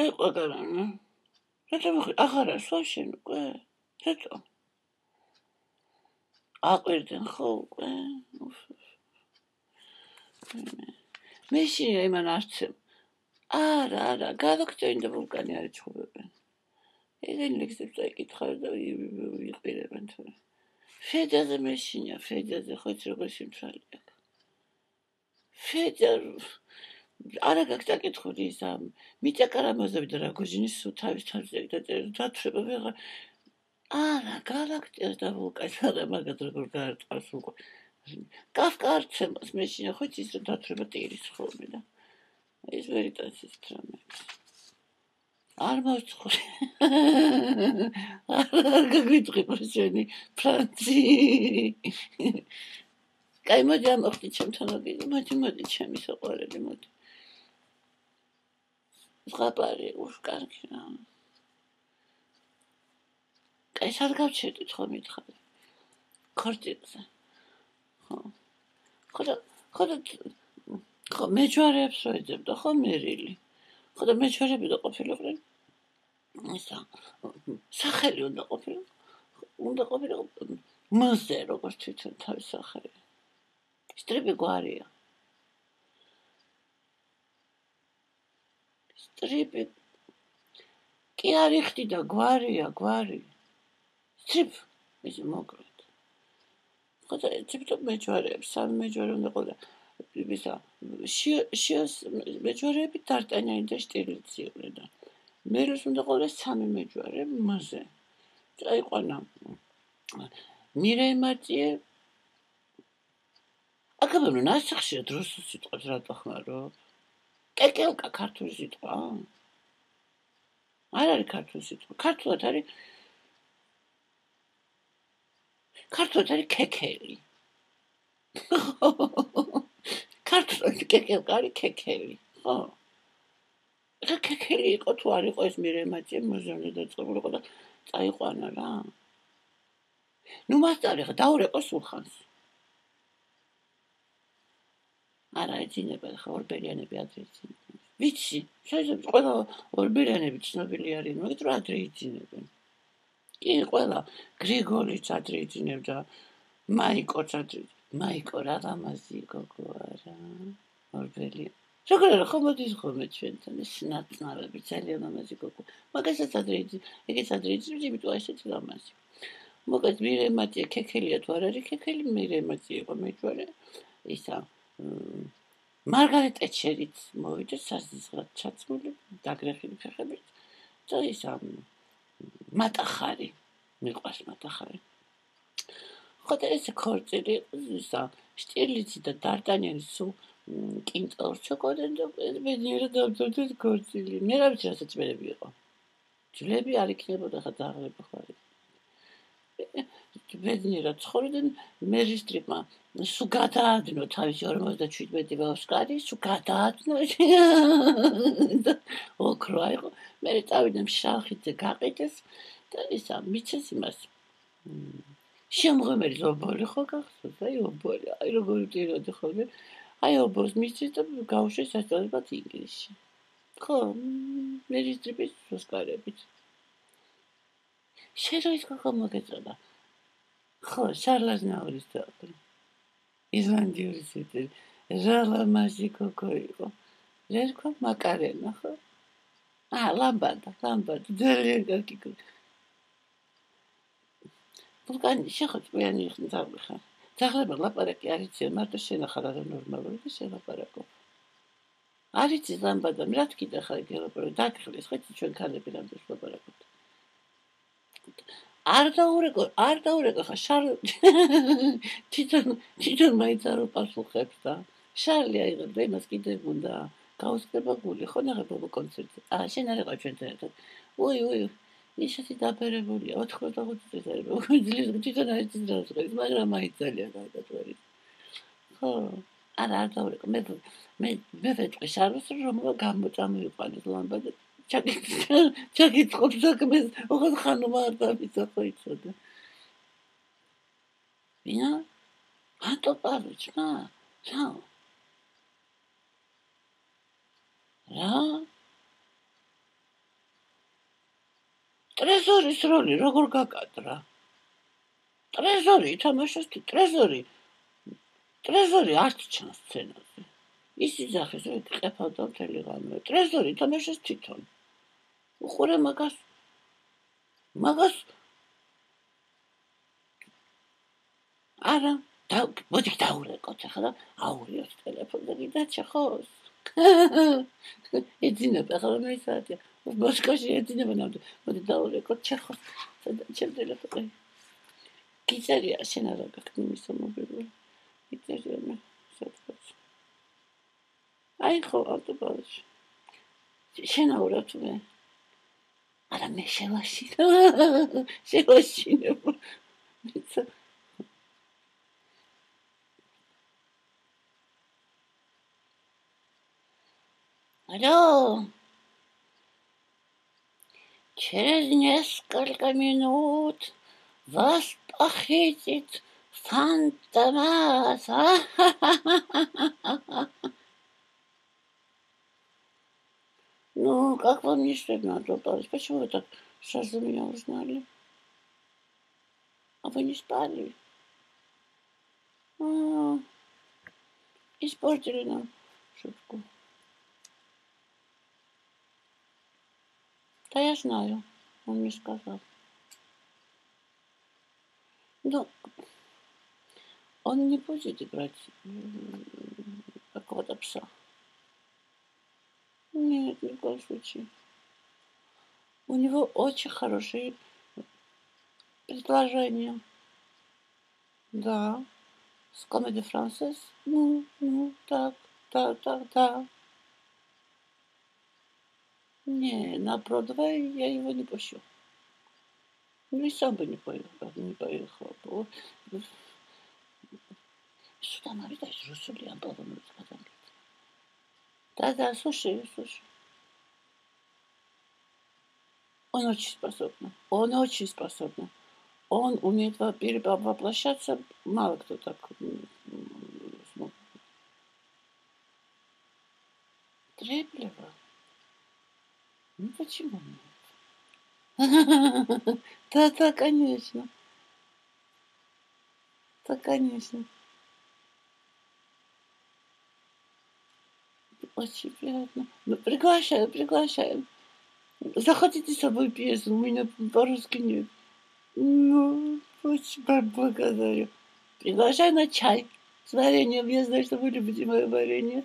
აი ყველგან რატომ აღარა სვაშენ უკვე რატომ აყვირდნენ ხო უკვე მეშინ იმან არცემ არა გადაგწევინდა ვულკანი არ ეთხოვებენ ეგენ ლექსებს წაიკითხავენ და ვიყირებენ თორე ფედაზე მეშინია ფედაზე ხო იცი როგორ სიმთვრალი აქვს ფედა არა გაკითხული ის მიწა კარამაზოვი და რაგოჟინის სულ თავის თავზე დათრება ვეღარ არა გალაქტიას და ვულკანს არა მაგათ როგორ გაარტყავს უკვე კაფკა არცემას მეშინია ხო იცი ის რომ დათრება ტირის ხოლმე და ეს ვერიტაციის დრამებს არ მოვწყვი არ გაგვიტყვი პრესენი ფრანცი კაი მოდი ამოხდი ჩემთან მოდი ჩემი საყვარელი მოდი ზღაპარი უშკარგი რა კაი სად გავჩერდით ხო მითხარი ქორწილზე ხო მეჯვარეებს რო ეძებდა ხო მერილი ხო და მეჯვარეები და ყოფილიყვნენ ისა სახელი უნდა ყოფილიყო მზე როგორც თვითონ თავის სახელი სტრიპი გვარია სტრიპი კი არ იხდიდა გვარია სტრიპ ის მოკლედ ხო და თვითონ მეჯვარეებს სამი მეჯვარე უნდა ყოდა ისა შიოს მეჯვარეები დარტანიანი და შტირლიცი იყვნენ და მერილს უნდა ყოდა სამი მეჯვარე მზე წაიყვანა მირეიმატიე აკაბანო ნასახშია დროსის სიტყვებს რატო ხმარობ კეკელკა ქართული სიტყვა არ არის ქართული სიტყვა ქართულად არის ქეკელი ქართულად კეკელკა არის ქეკელი ხო ეხა ქეკელი იყო თუ არ იყო ეს მირეიმატიე მუზეუმზე დაწყებულიყო და წაიყვანა რა ნუ მასწავლე ხა დაურეკო სულხანს არა ეძინება ხა ორბელიანები ადრე ეძინებენ ვიცი შეიძლება ყველა ორბელიანები ცნობილი არიან მაგრამ ადრე ეძინებენ კი ყველა გრიგოლიც ადრე ეძინებდა მაიკოც ადრე მაიკო რა ლამაზი გოგო არა ორბელი როგორ არა ხო მოდის ხოლმე ჩვენთან ეს ნაცნარები ძალიან ლამაზი გოგო მაგასაც ადრე ეგეც ადრე ეძინებდა იმიტომ ესეთი ლამაზი მოგეთ მირეიმატიე ქეკელია თუ არ არის ქეკელი მირეიმატიე იყო მეჯვარე ისა მარგარეტ ტეჩერიც მოვიდა საზღვრად ჩაცმული დაგრეხილი ფეხებით და ისა მატახარი მიყვარს მატახარი ხო და ეს ქორწილი ისა შტირლიცი და დარტანიანი სულ კინტორს ჩოკოდნენ და ბედნიერად დავწერთ ქორწილი მე რა ვიცი რასაც მერები იყო ჯლები არ იქნებოდა ხა დაღლება ხარ ბედნიერად ცხოვრობდნენ მერისტრიპმა სულ გადაადნო თავისი 57 ოსკარი სულ გადაადნო ოქრო აიღო მე წავიდა შალხიძე გაყიდეს და ისა მიცეს იმას შემღმელი ობოლი ხო გახსოვს აი ობოლი აი როგორი ტიროდი ხოლმე აი ობოლს მიცეს და გავუშვეს სასწავლებად ინგლისში ხო მერისტრიპის ოსკარებით შენ რო ის გოგო მოგეწონა ხო შარლაზნაურის თაყვი იზლანდიური სიტყვი რა ლამაზი გოგო იყო რა თქვა მაკარენა ხო ლამბადა ძალიან კარგი გოგო ვულკანი შეხო წვიანი იქნა დავიხარ ძაღლება ლაპარაკი არ იციან მარტო შენ ახლა რა ნორმალური და შელაპარაკო არ იცი ლამბადა რა თქიდა ხარ გელაპარაკო დაგხლის ხო ჩვენ ქალები რამდენს ლაპარაკობთ არ დაურეკო ხა შარლ თვითონ მაინც არ უპასუხებს და შარლი აიღებდა იმას კიდევ უნდა გაუსწრება გული ხო ნახე კონცერტზე შენ არ იყო ჩვენთან ერთად უი ისეთი დაბერებულია 85 წელს არის ძლივს თვითონ არ იცის რა ზღვის მაგრამ მაინც ძალიან გადაწყვეტილი ხო არა არ დაურეკო მე ვეთქვი შარლს რომ გამოწამოიყვანეს ლამბადა ჩაკითხობს საქმეს ოღონდ ხანუმა არ დავიცა ხო იცოდა ვინა ატო პარუჩმა რა რა ტრეზორის როლი როგორ გაკადრა ტრეზორი ითამაშეს ტრეზორი არ ჩანს სცენაზე ის იძახეს რომ იყეფავდა მთელი ღამე ტრეზორი ითამაშეს თვითონ უყურე მაგას არა მოდი დაურეკოთ ახლა აურიოთ ტელეფონზე გიდაჩა ხოს ეძინება ახლა მე საათია მოსკოვში ეძინება ნამდვილად მოდი დაურეკოთ ჩეხოს ჩემ ტელეფონზე გიწერია შენ არა გაქვს იმის მობილური გიწერია მე სადღაც აი ხო ავტობუსში შენ აურევ თუ მე არა მე შევაშინებ Алло, через несколько минут вас похитит Фантомас. Ну, как вам не стыдно отдалось? Почему вы так сразу меня узнали? А вы не спали? Испортили нам шутку. Да я знаю, он мне сказал. Но он не будет играть какого-то пса. Нет, ни в коем случае. У него очень хорошие предложения. Да. С Comedy Frances. Ну, так. Не, на Бродвей я его не пущу. Ну и сам бы не поехал. Сюда надо дать Русули, я был бы сказал. Да, слушай. Он очень способный. Он умеет воплощаться, мало кто так смог. Треплева? Ну почему нет? Да, конечно. Да, конечно. Очень приятно. Ну, приглашаем. Захотите с собой пьесу? У меня по-русски нет. Ну, очень благодарю. Приглашаю на чай с вареньем. Я знаю, что вы любите мое варенье.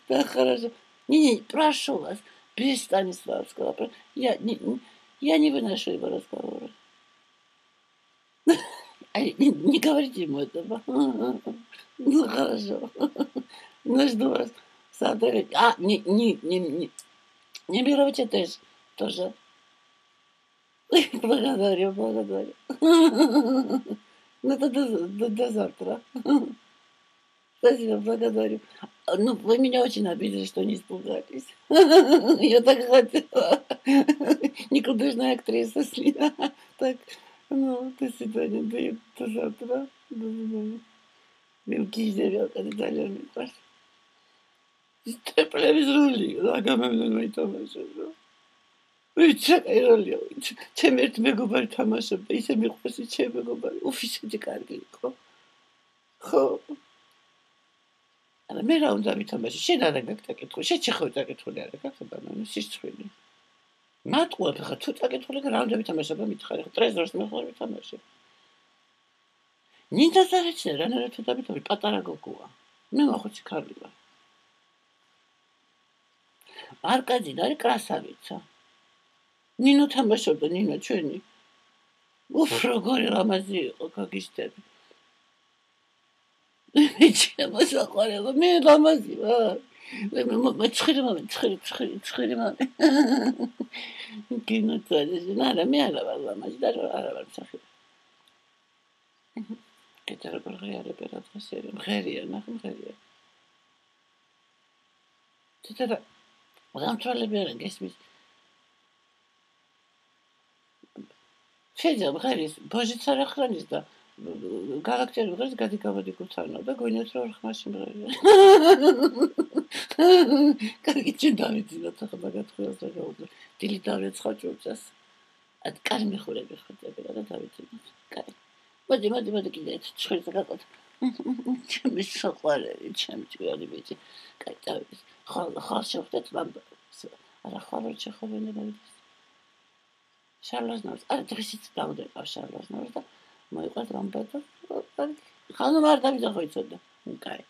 Да, хорошо. Не, прошу вас, без Станиславского. Я не выношу его разговоры. Не говорите ему этого. Ну, хорошо. Ну, жду вас завтра. Не берете тоже. Благодарю. Ну, до завтра. Спасибо, благодарю. Ну, вы меня очень обидели, что не испугались. Я так хотела. Никудышная актриса с ней. Так, ну, до свидания, до завтра. До свидания. Мелкий зевел, когда далее паш. Стреплем из рули, лагамем на თამაშობ. ვიჩაი როლია, ჩემ ერთ მეგობარი თამაშობდა, ისე მიყვარს ჩემ მეგობარი. უფისეთი კარგი იყო. ხო. არა მე რა უნდა ვითამაშო? შენ არა გაქვს დაკითხული, შენ შეხოთი დაკითხული არა გაქვს ბანანი, სისწრაფე. მატყუებ ხა თუ დაკითხული რა უნდა ვითამაშო, მითხარი ხა ტრეზორს მე ხარ ვითამაშე. ნინდა ზარეჩნე რანაირად თუ დაკითხული პატარა გოგოა. მე მოხუცი ქალი ვარ. არკადი და კრასავიცა. ნინო თამაშობდა, ნინო ჩვენი. უფ როგორი ლამაზი იყო, გაგიშტები. ჩემო საყვარელო, მე ლამაზი ვარ. მე ცხირი მამე. გინოთვალე, არა, მე არა ვარ ლამაზი და არა ვარ მსახიობი. კეთე როგორ ღიარებ რა დღეს ერი, მღერია, ნახე მღერია. ცოტა გამთვალები არა გესმის. შეიძლება ღერის ბოჟიც არ ახრანის და Galakteriu ღერს გადიგავადი გუცანო და გვინეთ რომ ხმაში მღერია. კარგი ჩვენ დავიძინოთ ახლა მაგათხოვს რა გაუძლო. დილი დავეცხო ჭურჭას. კარი მეხურები ხოთები რა და დავიძინოთ. კარი. მოდი კიდე ერთ ჩვენს გაყოთ. ჩემი საყვარელი, ჩემი ჭკვიანი ბიჭი. კაი დავიძინოთ. ხალ შევხვდეთ არა ხალ არ შეხოვენება ის. შარლაზნაურს. არა დღისიც დავდეყავ შარლაზნაურს და მოიყვანს ლამბადა. ხანუ არ დავიძახო იცოდა. კაი.